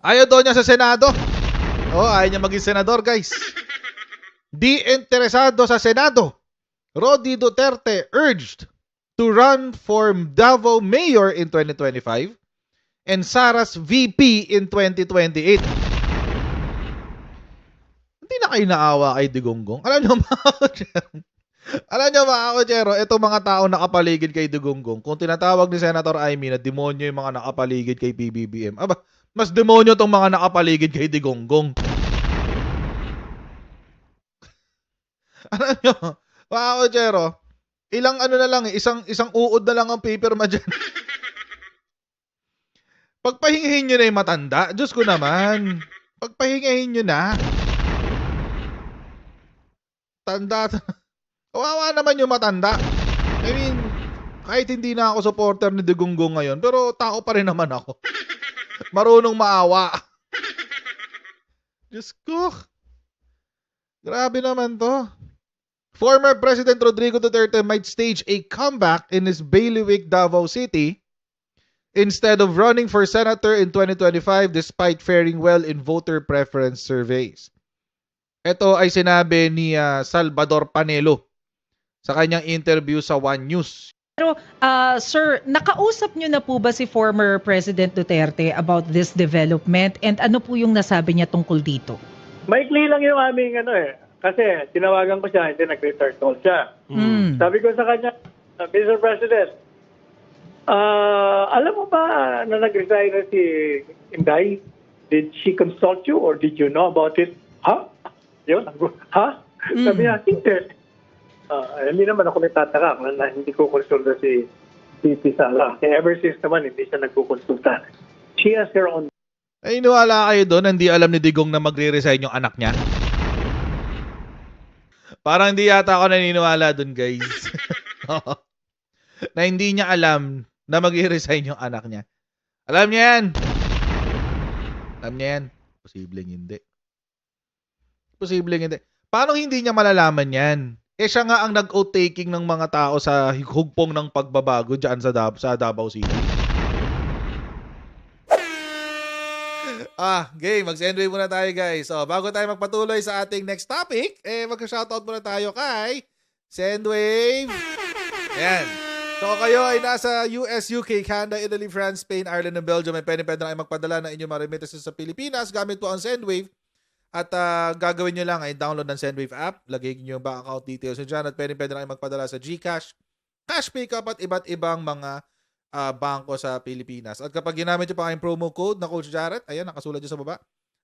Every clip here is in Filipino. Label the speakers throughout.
Speaker 1: Ayaw daw niya sa Senado. Oh, ayaw niya maging senador, guys. Di interesado sa Senado. Rodi Duterte urged to run for Davao Mayor in 2025 and Sara's VP in 2028. Hindi na kayo naawa kay Digonggong. Alam niyo mga kotsero, itong mga tao nakapaligid kay Digonggong, kung tinatawag ni Senator Amy na demonyo yung mga nakapaligid kay PBBM, mas demonyo tong mga nakapaligid kay Digonggong. Alam niyo, mga kotsero, ilang ano na lang, isang uod na lang ang paperma dyan. Pagpahingahin nyo na yung matanda. Diyos ko naman. Pagpahingahin nyo na. Tanda. Kawawa naman yung matanda. I mean, kahit hindi na ako supporter ni Digonggong ngayon, pero tao pa rin naman ako. Marunong maawa. Diyos ko. Grabe naman to. Former President Rodrigo Duterte might stage a comeback in his bailiwick Davao City instead of running for senator in 2025 despite faring well in voter preference surveys. Ito ay sinabi ni Salvador Panelo sa kanyang interview sa One News.
Speaker 2: Pero, sir, nakausap niyo na po ba si former President Duterte about this development and ano po yung nasabi niya tungkol dito?
Speaker 3: Maikli lang yung aming kasi tinawagan ko siya, hindi nag-return call siya. Sabi ko sa kanya, Mr. President, alam mo ba na nag-resign na si Inday? Did she consult you or did you know about it? Ha? Yun? Ha? Sabi niya, hindi naman ako nagtataka na hindi ko konsulta si Sara. Kaya ever since naman, hindi siya nagkukonsulta. She has her own.
Speaker 1: Ay, iniwala kayo doon, hindi alam ni Digong na magre-resign yung anak niya. Parang hindi yata ako naniniwala doon, guys. Na hindi niya alam na magre-resign yung anak niya. Alam niya yan. Alam niya yan. Posibleng hindi. Posibleng hindi. Paano hindi niya malalaman yan? Eh siya nga ang nag-oath taking ng mga tao sa hugpong ng pagbabago dyan sa Davao City. Okay, mag-sendwave muna tayo, guys. So, bago tayo magpatuloy sa ating next topic, mag-shoutout muna tayo kay Sendwave. Ayan. So, kayo ay nasa US, UK, Canada, Italy, France, Spain, Ireland, and Belgium. May pwede na kayo magpadala ng inyong mga remittances sa Pilipinas gamit po ang Sendwave. At gagawin nyo lang ay download ng Sendwave app. Lagay nyo yung bank account details nyo dyan at pwede na kayo magpadala sa GCash, Cash Pickup at iba't ibang mga bangko sa Pilipinas. At kapag ginamit nyo pa kayong promo code na Coach Jarrett, ayan, nakasulat nyo sa baba,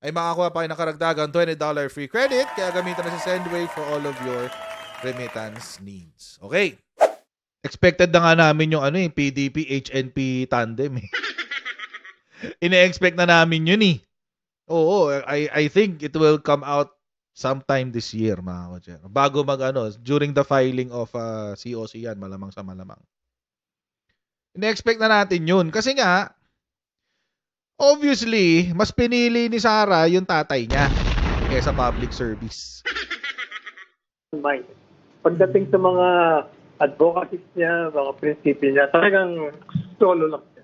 Speaker 1: ay makakuha pa kayo ng karagdagang $20 free credit. Kaya gamitan na si Sendwave for all of your remittance needs. Okay. Expected na nga namin yung PDP, HNP tandem. Ine-expect na namin yun eh. Oo, I think it will come out sometime this year, mga koche. Bago during the filing of COC yan, malamang sa malamang. Ine-expect na natin yun. Kasi nga, obviously, mas pinili ni Sara yung tatay niya kaysa public service.
Speaker 3: Pagdating sa mga advocacies niya, mga prinsipyo niya, talagang solo lang siya.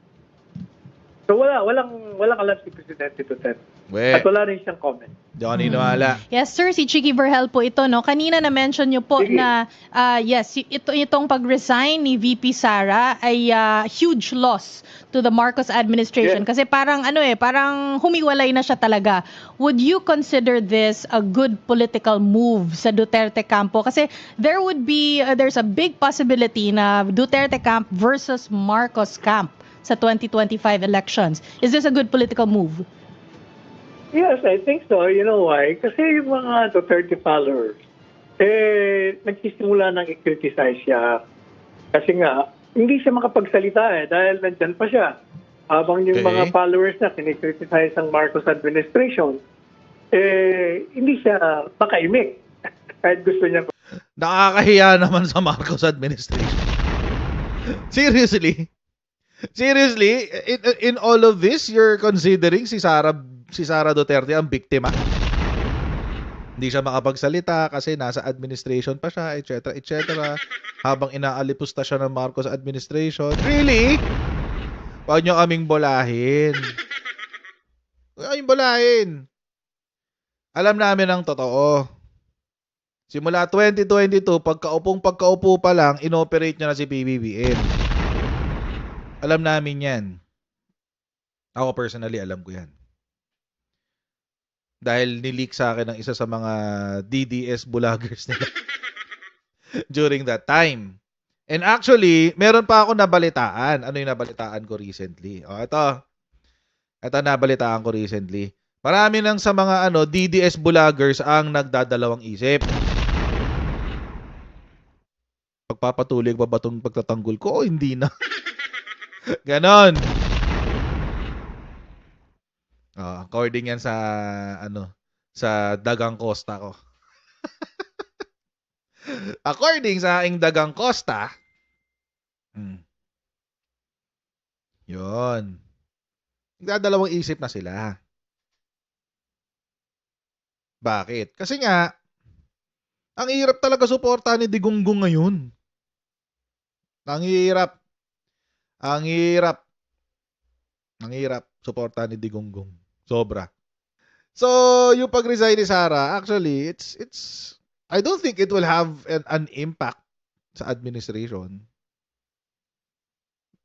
Speaker 3: So walang alam si Presidente Duterte. At wala rin siyang comment.
Speaker 1: Di ako niniwala.
Speaker 2: Yes, sir. Si Chicky Verhel po ito, no? Kanina na-mention niyo po na, yes, itong pag-resign ni VP Sara ay huge loss to the Marcos administration.
Speaker 3: Yes.
Speaker 2: Kasi parang, parang humiwalay na siya talaga. Would you consider this a good political move sa Duterte campo? Kasi there's a big possibility na Duterte camp versus Marcos camp sa 2025 elections. Is this a good political move?
Speaker 3: Yes, I think so. You know why? Kasi yung mga Duterte followers, nagsisimula nang i-criticize siya. Kasi nga, hindi siya makapagsalita dahil nandyan pa siya. Habang yung mga followers na kinikriticize ang Marcos administration, hindi siya makaimik. Kahit gusto niya.
Speaker 1: Nakakahiya naman sa Marcos administration. Seriously? Seriously? In all of this, you're considering si Sara Duterte ang biktima? Hindi siya makapagsalita kasi nasa administration pa siya, etc. etc. Habang inaalipusta siya ng Marcos administration. Really? Huwag nyo kaming bolahin. Ay, balahin. Alam namin ang totoo. Simula 2022, pagkaupo pa lang, inoperate niya na si PBBM. Alam namin yan. Ako personally, alam ko yan. Dahil nileak sa akin ng isa sa mga DDS vloggers nila during that time. And actually, meron pa ako nabalitaan. Ano yung nabalitaan ko recently? Ito. Ito nabalitaan ko recently. Marami nang sa mga DDS vloggers ang nagdadalawang isip. Pagpapatuloy ba itong pagtatanggol ko o hindi na? Ganon. According yan sa sa Dagang Costa ko. According sa aking Dagang Costa, yun. Nagdadalawang isip na sila. Bakit? Kasi nga, ang hirap talaga suportahan ni Digongong ngayon. Ang hirap. Ang hirap suportahan ni Digongong. Sobra. So, yung pag-resign ni Sara, actually, it's I don't think it will have an impact sa administration.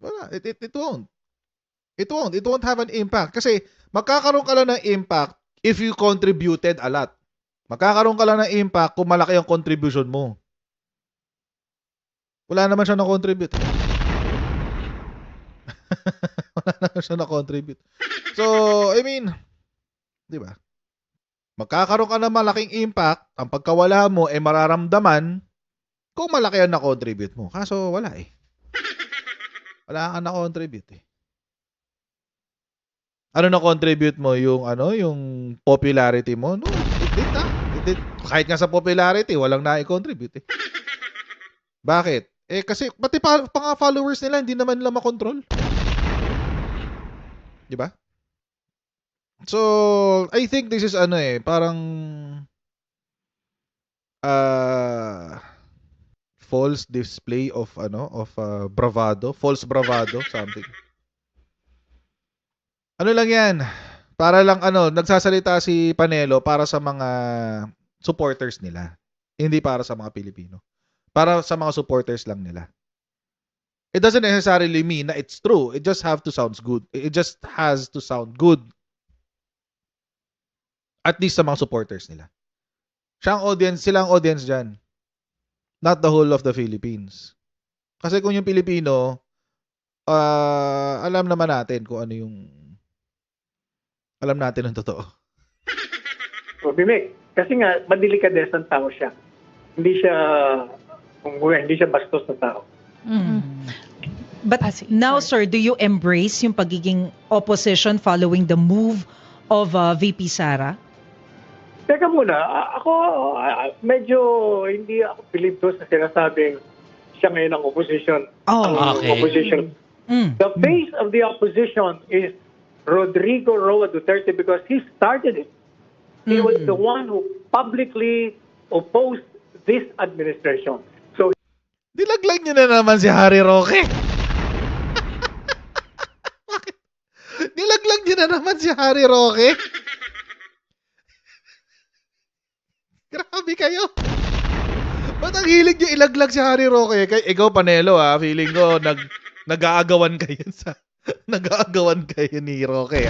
Speaker 1: Wala, it won't. It won't have an impact. Kasi magkakaroon ka lang ng impact if you contributed a lot. Magkakaroon ka lang ng impact kung malaki ang contribution mo. Wala naman siya na-contribute. Wala naman siya na-contribute. So, I mean, di ba? Magkakaroon ka ng malaking impact, ang pagkawala mo ay mararamdaman kung malaki ang na-contribute mo. Kaso wala eh. Wala kang na-contribute eh. Ano na-contribute mo? Yung popularity mo? No, it did. Kahit nga sa popularity, walang na-contribute eh. Bakit? Kasi pati pa followers nila, hindi naman nila makontrol. Di ba? So, I think this is parang false display of bravado, false bravado, something. Ano lang 'yan? Para lang nagsasalita si Panelo para sa mga supporters nila, hindi para sa mga Pilipino. Para sa mga supporters lang nila. It doesn't necessarily mean na it's true. It just has to sound good. At least sa mga supporters nila. Sila ang audience dyan. Not the whole of the Philippines. Kasi kung yung Pilipino, alam naman natin kung ano yung alam natin ang totoo.
Speaker 3: Bimek, kasi nga, madelikadesang tao siya. Hindi siya bastos na tao.
Speaker 4: But now, sir, do you embrace yung pagiging opposition following the move of VP Sara?
Speaker 3: Teka muna, ako medyo hindi ako believe doon sa sinasabing siya ngayon ang opposition.
Speaker 4: Oh,
Speaker 3: okay. Opposition. The face of the opposition is Rodrigo Roa Duterte because he started it. He was the one who publicly opposed this administration. So,
Speaker 1: Dilaglag niyo na naman si Harry Roque. Dilaglag niyo na naman si Harry Roque. Grabe kayo. Ba't ang hilig niyo ilaglag si Harry Roque? Ikaw, Panelo, feeling ko nag-aagawan kayo ni Roque,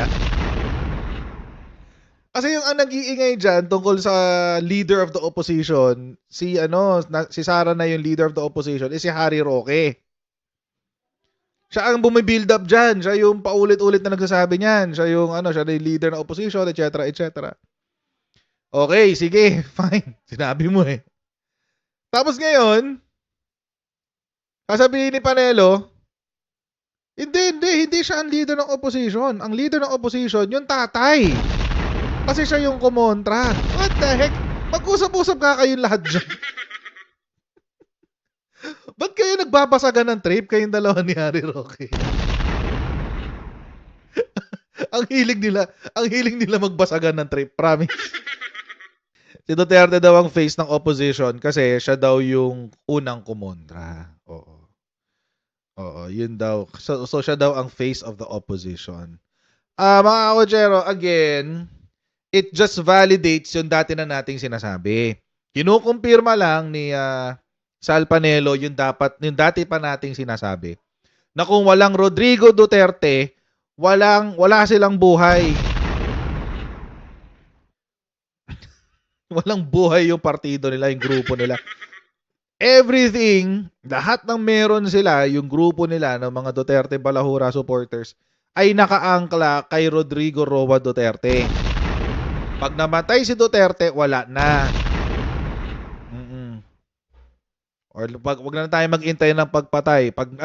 Speaker 1: Kasi yung ang nag-iingay dyan tungkol sa leader of the opposition, si Sara na yung leader of the opposition, si Harry Roque. Siya ang bumibuild up dyan. Siya yung paulit-ulit na nagsasabi niyan. Siya yung leader ng opposition, etc., etc. Okay, sige, fine. Sinabi mo eh. Tapos ngayon, sasabihin ni Panelo, hindi siya ang leader ng opposition. Ang leader ng opposition, yung tatay. Kasi siya yung kumontra. What the heck? Mag-usap-usap ka kayong lahat dyan. Ba't kayo nagbabasagan ng trip kayong dalawa ni Harry Roque? ang hilig nila magbasagan ng trip, promise. Si Duterte daw ang face ng opposition kasi siya daw yung unang kumontra. Oo, yun daw. So siya daw ang face of the opposition. Mga kakotsero, again, it just validates yung dati na nating sinasabi. Kinukumpirma lang ni Sal Panelo yung dati pa nating sinasabi na kung walang Rodrigo Duterte, wala silang buhay. Walang buhay yung partido nila, yung grupo nila. Everything, lahat ng meron sila, yung grupo nila ng mga Duterte Balahura supporters, ay nakaangkla kay Rodrigo Roa Duterte. Pag namatay si Duterte, wala na. Or wag na tayo mag-intay ng pagpatay. Pag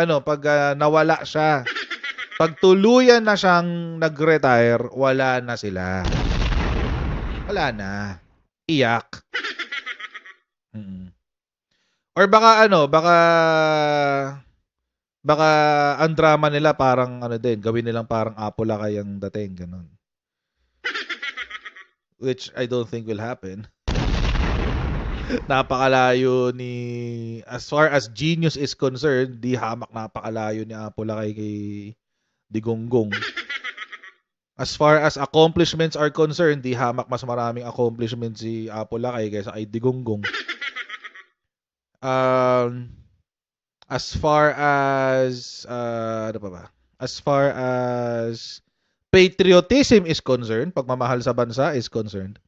Speaker 1: nawala siya. Pag tuluyan na siyang nag-retire, wala na sila. Wala na. Iyak. Or baka ang drama nila parang gawin nilang parang Apolacay ang dating, ganun. Which I don't think will happen. Napakalayo as far as genius is concerned, di hamak napakalayo ni Apolacay kay Digonggong. As far as accomplishments are concerned, di hamak mas maraming accomplishments si Apolacay kaysa kay Digonggong. As far as As far as patriotism is concerned, pagmamahal sa bansa is concerned,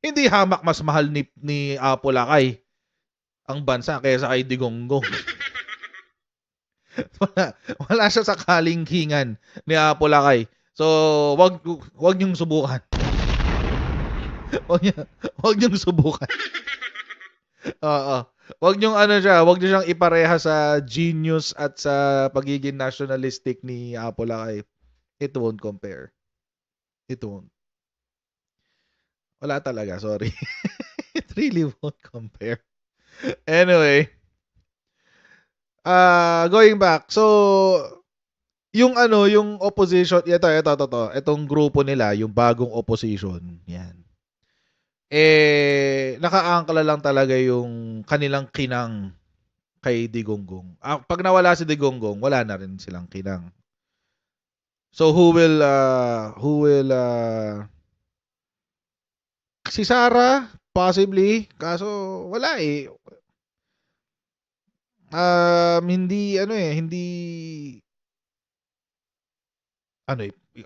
Speaker 1: hindi hamak mas mahal ni Apolacay ang bansa kaysa kay Digonggong. wala siya sa kalingkingan ni Apolacay. So, wag niyong subukan. wag niyong subukan. Oo. Wag niyo siyang ipareha sa genius at sa pagiging nationalistic ni Apolacay. It won't compare. It won't. Wala talaga, sorry. It really won't compare. Anyway, going back. So, yung opposition, itong grupo nila, yung bagong opposition, yan. Nakaangkla lang talaga yung kanilang kinang kay Digonggong. Pag nawala si Digonggong, wala na rin silang kinang. So who will si Sara possibly, kaso wala eh. Hindi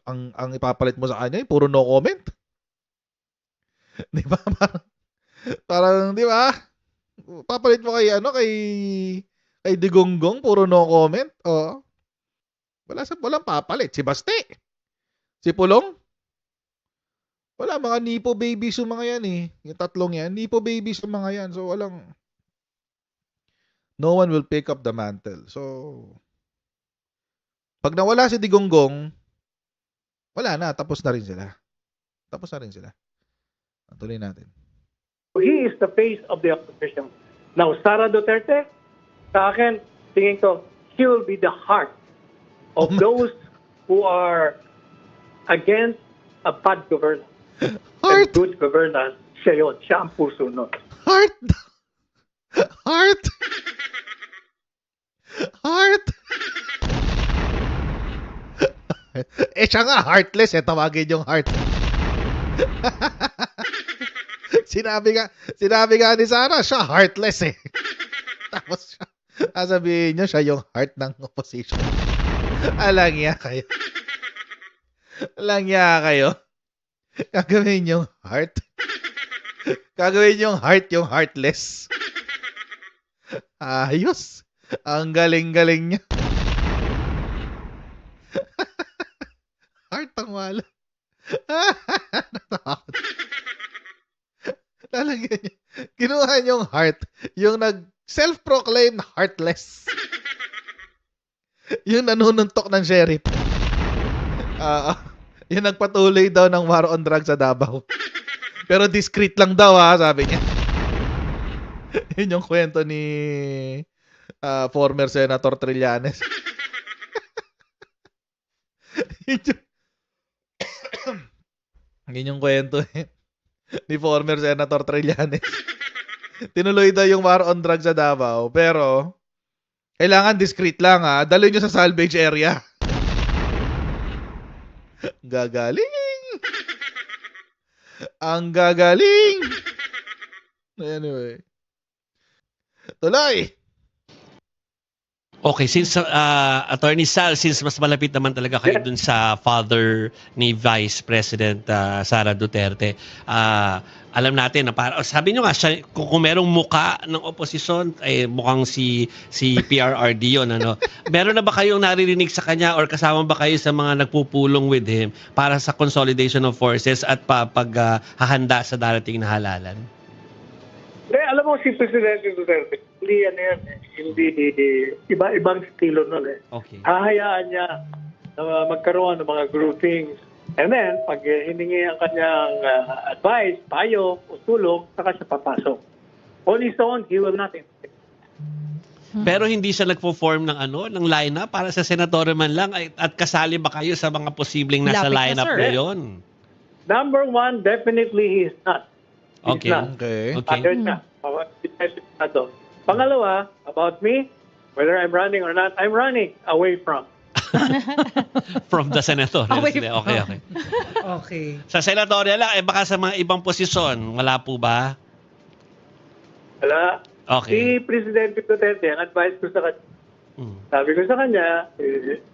Speaker 1: ang ipapalit mo sa kanya, puro no comment. 'Di ba? Parang 'di ba? Papalit mo kay Digonggong, puro no comment. Oo. Walang papalit. Si Baste. Si Pulong. Wala, mga nipo babies yung mga yan eh. Yung tatlong yan, nipo babies yung mga yan. So no one will pick up the mantle. So pag nawala si Digonggong, wala na, tapos na rin sila. Tuloy natin.
Speaker 3: He is the face of the opposition. Now, Sara Duterte, sa akin, tingin ko, she will be the heart of those who are against a bad governance.
Speaker 1: Heart?
Speaker 3: And good governance, siya yun. Siya ang puso nun.
Speaker 1: Heart? Siya nga, heartless eh. Tawagin yung heart. Sinabi nga ni Sara, siya heartless eh. Tapos sabihin niyo siya yung heart ng opposition. Alangya kayo. Gagawin yung heart. Gagawin yung heart yung heartless. Ayos. Ang galing-galing niya. Heart ang wala. Natakot. Lalagyan niya. Kinuha niyong heart. Yung self-proclaimed heartless. Yung nanununtok ng sheriff. Yung nagpatuloy daw ng war on drugs sa Davao. Pero discreet lang daw sabi niya. Yun yung kwento ni former Senator Trillanes. Yun yung kwento ni former Senator Trillanes. Tinuloy daw yung war on drugs sa Davao, pero kailangan discreet lang dalhin nyo sa salvage area. Gagaling! Ang gagaling! Anyway. Tuloy!
Speaker 5: Okay, since Attorney Sal, since mas malapit naman talaga kayo
Speaker 3: Yes.
Speaker 5: dun sa father ni Vice President Sara Duterte, alam natin na sabi nyo nga, siya, kung merong muka ng oposisyon, mukhang si PRRD yun. Ano? Meron na ba kayong naririnig sa kanya or kasama ba kayo sa mga nagpupulong with him para sa consolidation of forces at paghahanda sa darating na halalan?
Speaker 3: Alam mo, si Presidente Duterte, hindi yan hindi iba-ibang estilo nun
Speaker 5: Okay.
Speaker 3: Hahayaan niya na magkaroon ng mga groupings. And then, pag hiningi ang kanyang advice, payo, o tulong, saka siya papasok. On his own, he will nothing.
Speaker 5: Pero hindi siya nagpo-form ng ng lineup para sa senador man lang at kasali ba kayo sa mga posibleng nasa
Speaker 4: Lapit na,
Speaker 5: lineup
Speaker 4: sir.
Speaker 5: na yon?
Speaker 3: Number one, definitely he is not. He's
Speaker 5: Okay.
Speaker 3: not.
Speaker 1: Okay.
Speaker 5: Okay.
Speaker 3: Other na. Pangalawa, about me, whether I'm running or not, I'm running away from.
Speaker 5: From the senatorial.
Speaker 4: Away
Speaker 5: Hindi,
Speaker 4: from.
Speaker 5: okay, okay.
Speaker 4: Okay.
Speaker 5: Sa senatorial lang, baka sa mga ibang posisyon, wala po ba?
Speaker 3: Wala. Si
Speaker 5: Okay.
Speaker 3: Presidente Duterte, ang advice ko sa kanya,
Speaker 5: Mm.
Speaker 3: sabi ko sa kanya,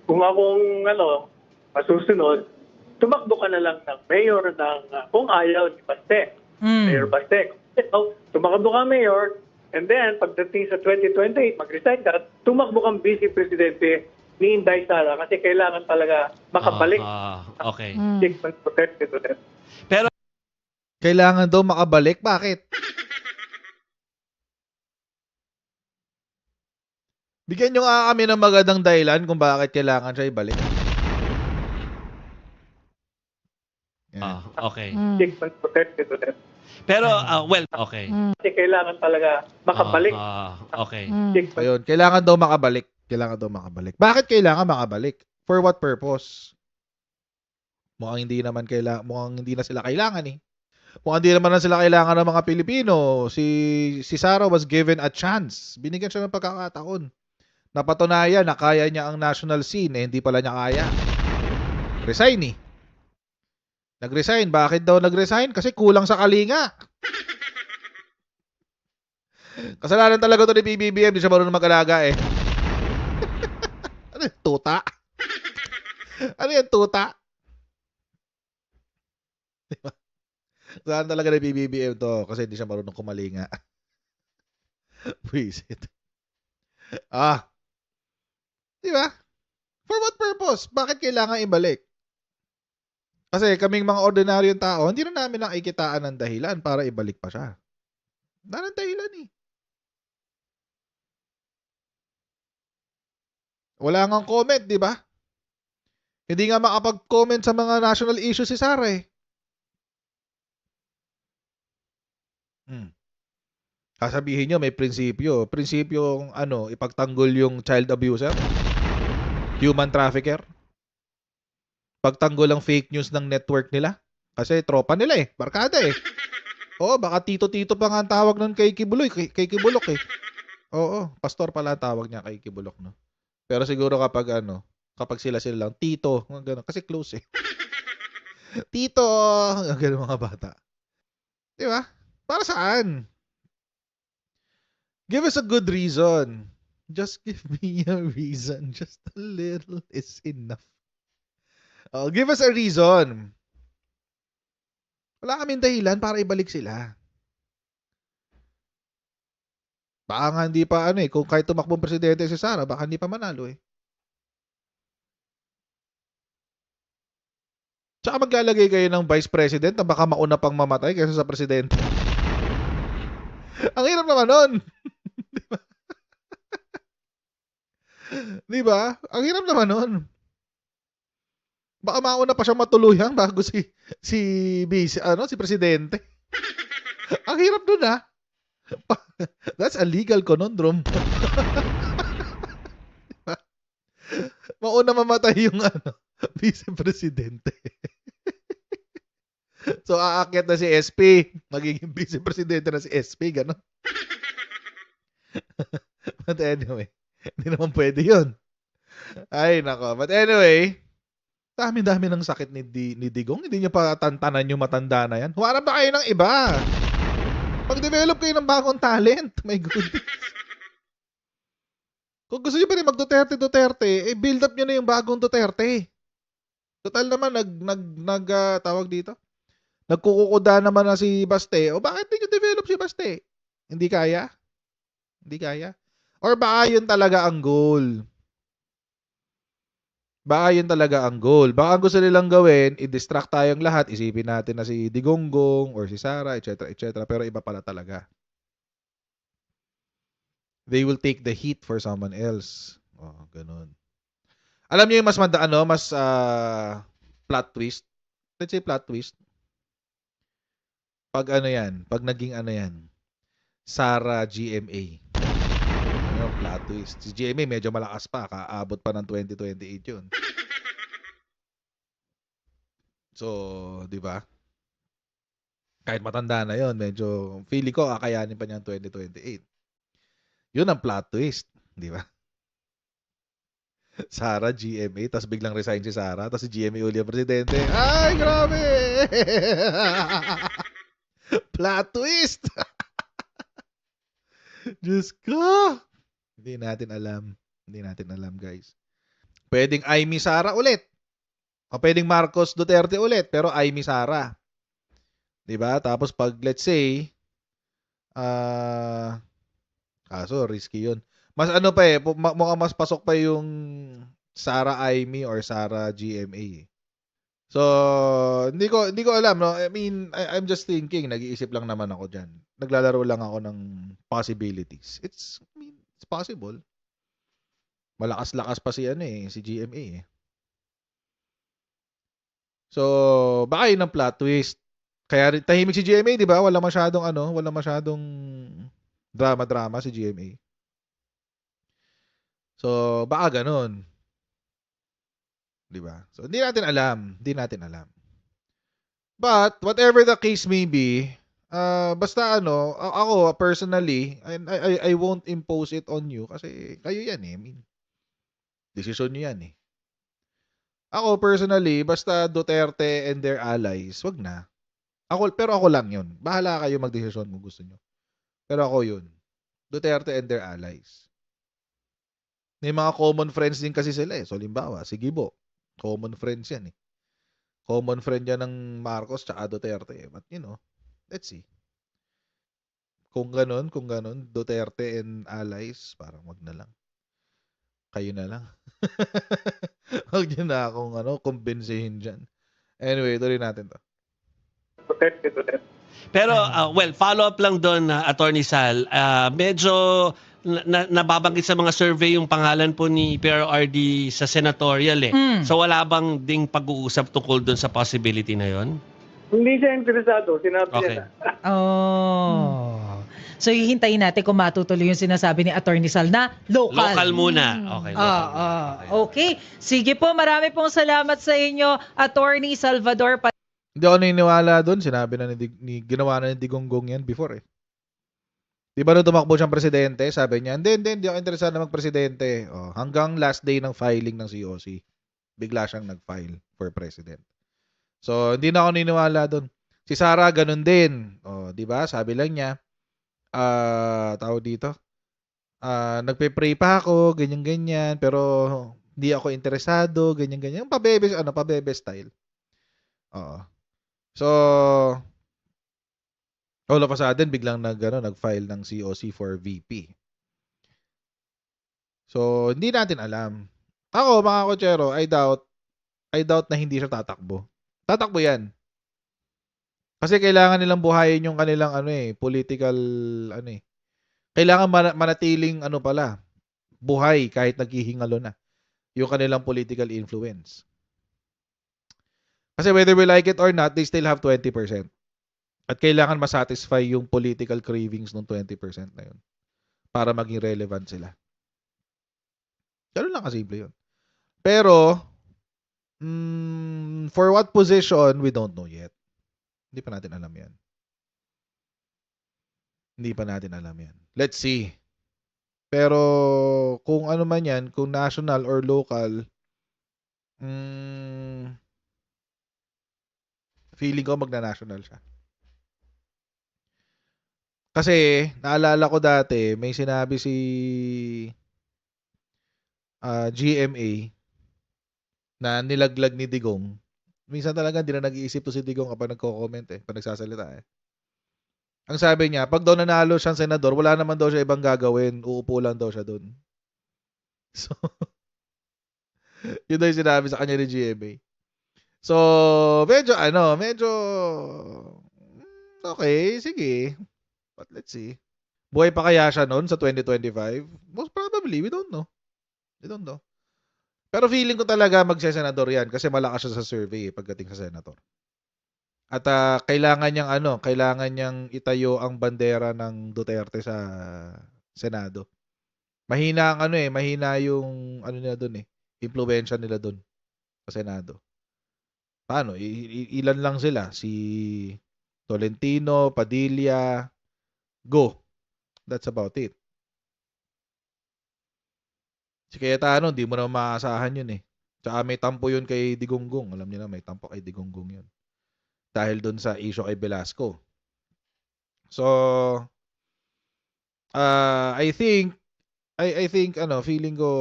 Speaker 3: kung akong masusunod, tumakbo ka na lang ng mayor ng, kung ayaw ni Baste, Mayor Baste. Tumakbo ka mayor, and then pagdating sa 2028, mag-resign ka, tumakbo kang vice presidente ni Inday Sara kasi kailangan talaga makabalik.
Speaker 5: Okay.
Speaker 3: Six months protected to them.
Speaker 5: Pero
Speaker 1: Kailangan daw makabalik. Bakit? Bigyan nyo nga kami ng magandang dahilan kung bakit kailangan siya ibalik. Yan.
Speaker 5: okay.
Speaker 3: Six months protected to them.
Speaker 5: Pero well, okay.
Speaker 3: Kasi kailangan talaga makabalik.
Speaker 5: Okay.
Speaker 3: Six months.
Speaker 1: Ayun, kailangan daw makabalik. Kailangan daw makabalik. Bakit kailangan makabalik? For what purpose? Mukhang hindi na sila kailangan eh. Mukhang hindi naman na sila kailangan ng mga Pilipino. Si Sara was given a chance. Binigyan siya ng pagkakataon. Napatunayan na kaya niya ang national scene hindi pala niya kaya. Resign eh. Nag-resign. Bakit daw nag-resign? Kasi kulang sa kalinga. Kasalanan talaga to ni PBBM. Di siya marunong mag-alaga eh. Ano yung tuta? Ano yung tuta? Diba? Kasalanan talaga ni PBBM to kasi hindi siya marunong kumalinga. Buisit. Diba? For what purpose? Bakit kailangan ibalik? Kasi kaming mga ordinaryong tao, hindi na namin nakikitaan ng dahilan para ibalik pa siya. Wala nang dahilan eh. Wala nga comment, di ba? Hindi nga makapag-comment sa mga national issues si Sara eh. Sasabihin nyo, may prinsipyo. Prinsipyo ipagtanggol yung child abuser, human trafficker, pagtanggol ang fake news ng network nila. Kasi tropa nila eh, barkada eh. Oo, baka tito-tito pa nga ang tawag nun kay Kibuloy, kay Kibulok eh. Oo, pastor pala ang tawag niya kay Kibulok, no? Pero siguro kapag sila lang, tito, gano'n, kasi close eh. Tito, gano'n mga bata. Di ba? Para saan? Give us a good reason. Just give me a reason. Just a little is enough. Give us a reason. Wala kaming dahilan para ibalik sila. Baka nga hindi pa kung kahit tumakbong presidente si Sara, baka hindi pa manalo eh. Tsaka maglalagay kayo ng vice president na baka mauna pang mamatay kaysa sa presidente. Ang hirap naman nun. Di ba? Ang hirap naman nun. Baka mauna pa siyang matuluyan bago si presidente. Ang hirap nun ah. That's a legal conundrum. Diba? Mauna mamatay yung vice presidente. So aakyat na si SP, magiging vice presidente na si SP, gano'n. But anyway, hindi naman pwede yun. Ay, nako. But anyway, Dami-dami ng sakit ni Digong. Hindi niyo pa tantanan yung matanda na yan. Huwarap na kayo ng iba. Mag-develop kayo ng bagong talent. My goodness. Kung gusto niyo pa rin mag-Duterte, build up niyo na yung bagong Duterte. Total naman, tawag dito. Nagkukukuda naman na si Baste. O bakit hindi nyo develop si Baste? Hindi kaya? Hindi kaya? Or baka yun talaga ang goal? Baka yun talaga ang goal. Baka ang gusto nilang gawin, i-distract tayong lahat, isipin natin na si Digonggong or si Sara, etc. etc. Pero iba pala talaga. They will take the heat for someone else. Oh, ganun. Alam niyo yung mas plot twist? Let's say plot twist. Pag naging Sara GMA. Ano, plot twist. Si GMA medyo malakas pa, kaabot pa ng 2028 yun. So, di ba? Kahit matanda na yon, medyo feeling ko kakayanin pa niya ang 2028. Yun ang plot twist, di ba? Sara GMA, tapos biglang resign si Sara, tapos si GMA uli ang presidente. Ay, grabe! Plot twist! Diyos ko! Hindi natin alam, guys. Pwedeng Amy Sara ulit. O pwedeng Marcos Duterte ulit, pero Amy Sara. 'Di ba? Tapos pag let's say kaso risky 'yun. Mas ano pa mukhang mas pasok pa yung Sara Amy or Sara GMA. So, hindi ko alam, no. I mean, I'm just thinking, nag-iisip lang naman ako diyan. Naglalaro lang ako ng possibilities. It's possible. Malakas-lakas pa si si GMA eh. So, baka yun ang plot twist. Kaya tahimik si GMA, di ba? Wala masyadong drama-drama si GMA. So, baka ganun. Di ba? So, hindi natin alam. But, whatever the case may be, basta ako personally, I won't impose it on you kasi kayo yan eh. I mean, desisyon nyo yan eh. Ako personally, basta Duterte and their allies, wag na. Pero ako lang yun. Bahala kayo magdesisyon kung gusto nyo. Pero ako yun. Duterte and their allies. May mga common friends din kasi sila eh. So, limbawa, si Gibo. Common friends yan eh. Common friend yan ng Marcos tsaka Duterte eh. But let's see. Kung ganun, Duterte and allies, parang wag na lang. Kayo na lang. Huwag nyo na akong kumbinsihin dyan. Anyway, tuloy natin to.
Speaker 3: Duterte.
Speaker 5: Pero, follow up lang doon, Attorney Sal. Medyo nababanggit sa mga survey yung pangalan po ni PRRD sa senatorial eh. So wala bang ding pag-uusap tungkol doon sa possibility na yon?
Speaker 3: Hindi siya interesado, sinabi
Speaker 5: Okay.
Speaker 3: niya na.
Speaker 4: Oh. So hihintayin natin kung matutuloy yung sinasabi ni Attorney Sal na local.
Speaker 5: Local muna. Okay. Local muna.
Speaker 4: Okay. Sige po, marami pong salamat sa inyo, Attorney Salvador.
Speaker 1: Hindi ako naniniwala doon. Sinabi na ginawa na ni Digonggong yan before eh. Di ba nung tumakbo siyang presidente, sabi niya, hindi ako interesado na magpresidente. Hanggang last day ng filing ng COC, bigla siyang nag-file for president. So, hindi na ako naniniwala doon. Si Sara, ganun din. Di ba? Sabi lang niya, tawag dito, nagpe-pray pa ako, ganyan-ganyan, pero hindi ako interesado, ganyan-ganyan. Pabebe style. Oo. So, all of a sudden, biglang nag-file ng COC for VP. So, hindi natin alam. Ako, mga kotsero, I doubt na hindi siya tatakbo. Tatakbo yan. Kasi kailangan nilang buhayin yung kanilang political Kailangan manatiling buhay kahit naghihingalo na yung kanilang political influence. Kasi whether we like it or not, they still have 20%. At kailangan masatisfy yung political cravings ng 20% na yun para maging relevant sila. Ganun lang kasimple yun. Pero, for what position, we don't know yet. Hindi pa natin alam yan. Let's see. Pero, kung ano man yan, kung national or local, Feeling ko magna-national siya. Kasi, naalala ko dati, may sinabi si GMA na nilaglag ni Digong. Minsan talaga hindi na nag-iisip to si Digong kapag nagko-comment pag nagsasalita Ang sabi niya, pag daw nanalo siyang senador, wala naman daw siya ibang gagawin. Uupo lang daw siya doon. So, yun daw yung sinabi sa kanya ni GMA. So, medyo okay, sige. But let's see. Buhay pa kaya siya noon sa 2025? Most probably, we don't know. Pero feeling ko talaga magsesenador yan kasi malakas siya sa survey pagdating sa senator. At kailangan niyang itayo ang bandera ng Duterte sa Senado. Mahina yung nila doon impluwensya nila doon sa Senado. Paano? Ilan lang sila? Si Tolentino, Padilla, go. That's about it. Si Cayetano, di mo na maasahan yun Tsaka may tampo yun kay Digonggong. Alam niyo na, may tampo kay Digonggong yun. Dahil dun sa issue kay Velasco. So, I think, feeling ko,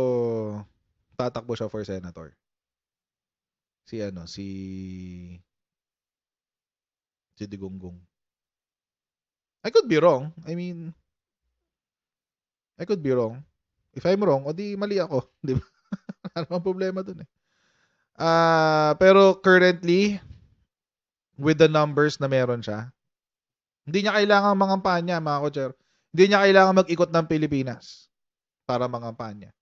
Speaker 1: tatakbo siya for senator. Si Digonggong. I could be wrong. I could be wrong. If I'm wrong, o di mali ako. Di ba? Wala namang problema dun pero currently, with the numbers na meron siya, hindi niya kailangan mangampanya, mga kocher. Hindi niya kailangan mag-ikot ng Pilipinas para mangampanya.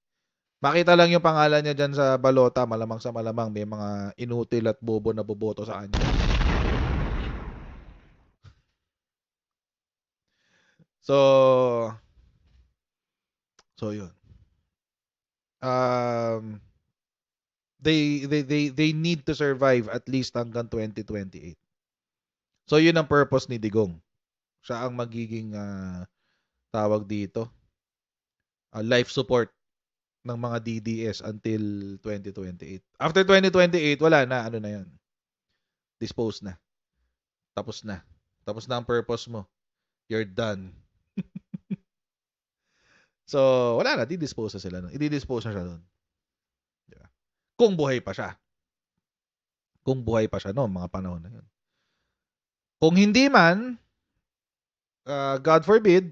Speaker 1: Makita lang yung pangalan niya dyan sa balota, malamang sa malamang may mga inutil at bobo na boboto sa kanya. So yun. They need to survive at least hanggang 2028. So yun ang purpose ni Digong. Siya ang magiging tawag dito, life support ng mga DDS until 2028. After 2028, wala na, na yun. Dispose na. Tapos na. Tapos na ang purpose mo. You're done. So, wala na, i-dispose na sila. I-dispose na siya doon. Diba? Kung buhay pa siya. Kung buhay pa siya noong mga panahon na yun. Kung hindi man, God forbid,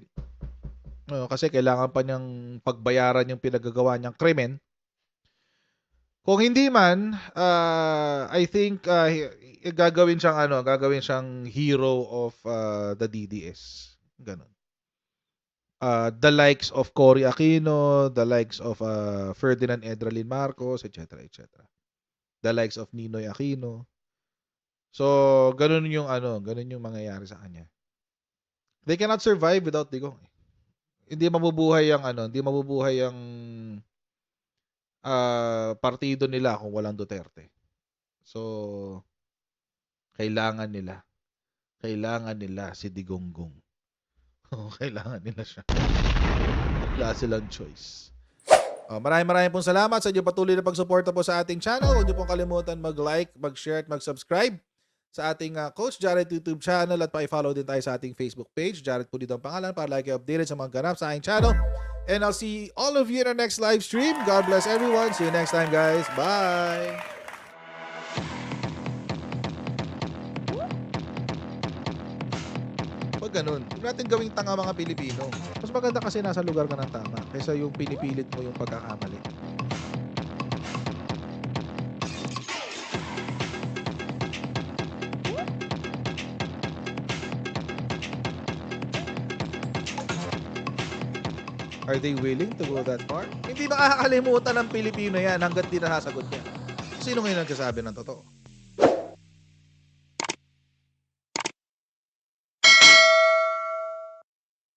Speaker 1: kasi kailangan pa niyang pagbayaran yung pinagagawa niyang krimen. Kung hindi man, I think gagawin siyang hero of the DDS. Ganon. The likes of Cory Aquino, the likes of Ferdinand Edralin Marcos, etc. The likes of Ninoy Aquino. So, ganun yung mangyayari sa kanya. They cannot survive without Digong. Hindi mabubuhay ang partido nila kung walang Duterte. So, kailangan nila si Digonggong. Kailangan nila siya. Wala silang choice. Maraming pong salamat sa inyong patuloy na pagsuporta po sa ating channel. Huwag niyo pong kalimutan mag-like, mag-share at mag-subscribe sa ating Coach Jared YouTube channel at pa-follow din tayo sa ating Facebook page. Jared po dito ang pangalan para lagi updated sa mga ganap sa ating channel. And I'll see all of you in our next live stream. God bless everyone. See you next time, guys. Bye! Pag ganun, huwag natin gawing tanga mga Pilipino. Mas maganda kasi nasa lugar ka ng tama kaysa yung pinipilit mo yung pagkakamali. Are they willing to go that far? Hindi makakalimutan ng Pilipino yan hanggat di nasasagot niya. Sino ngayon nagsasabi ng totoo?